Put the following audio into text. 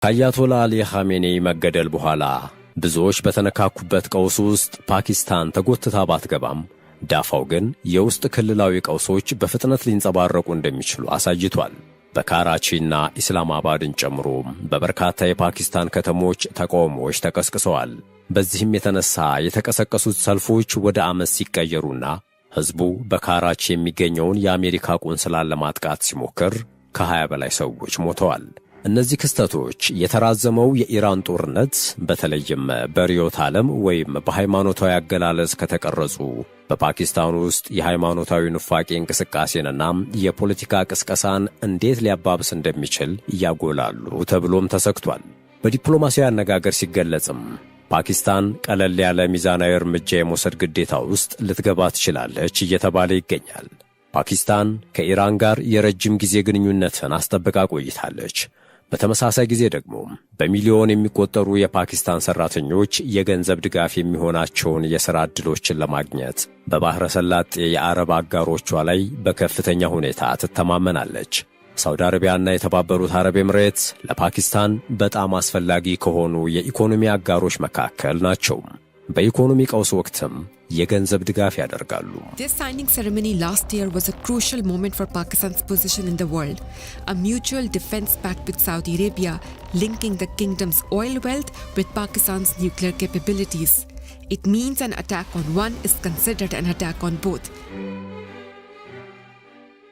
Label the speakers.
Speaker 1: ከአያቶላ አሊ ኻሜኔይ መገደል በኋላ ብዙዎች በተነካኩበት ቀውስ ውስጥ ፓኪስታን ተጎትታ ባትገባም ዳፋው ግን የውስጥ ክልላዊ ቀውሶች በፍጥነት ሊንጸባረቁ እንደሚችሉ አሳይቷል። በካራቺና ኢስላማባድን ጨምሮ በበርካታ የፓኪስታን ከተሞች ተቃውሞዎች ተቀስቅሰዋል። በዚህም የተነሳ የተቀሰቀሱት ሰልፎች ወደ አመፅ ሲቀየሩና ሕዝቡ በካራቺ የሚገኘውን የአሜሪካ ቆንስላን ለማጥቃት ሲሞክር ከ20 በላይ ሰዎች ሞተዋል። እነዚህ ክስተቶች የተራዘመው የኢራን ጦርነት በተለይም በርዕዮተ ዓለም ወይም በሃይማኖታዊ አገላለጽ ከተቀረጹ በፓኪስታን ውስጥ የሃይማኖታዊ ኑፋቄ እንቅስቃሴንና የፖለቲካ ቅስቀሳን እንዴት ሊያባብስ እንደሚችል ያጎላሉ ተብሎም ተሰግቷል። በዲፕሎማሲያዊ አነጋገር ሲገለጽም ፓኪስታን ቀለል ያለ ሚዛናዊ እርምጃ የመውሰድ ግዴታ ውስጥ ልትገባ ትችላለች እየተባለ ይገኛል። ፓኪስታን ከኢራን ጋር የረጅም ጊዜ ግንኙነትን አስጠብቃ ቆይታለች። በተመሳሳይ ጊዜ ደግሞ በሚሊዮን የሚቆጠሩ የፓኪስታን ሰራተኞች የገንዘብ ድጋፍ የሚሆናቸውን የሥራ ዕድሎችን ለማግኘት በባሕረ ሰላጤ የአረብ አጋሮቿ ላይ በከፍተኛ ሁኔታ ትተማመናለች። ሳውዲ አረቢያና የተባበሩት አረብ ኤምሬትስ ለፓኪስታን በጣም አስፈላጊ ከሆኑ የኢኮኖሚ አጋሮች መካከል ናቸው። በኢኮኖሚ ቀውስ ወቅትም የገንዘብ ድጋፍ ያደርጋሉ።
Speaker 2: This signing ceremony last year was a crucial moment for Pakistan's position in the world. A mutual defense pact with Saudi Arabia, linking the kingdom's oil wealth with Pakistan's nuclear capabilities. It means an attack on one is considered an attack on both.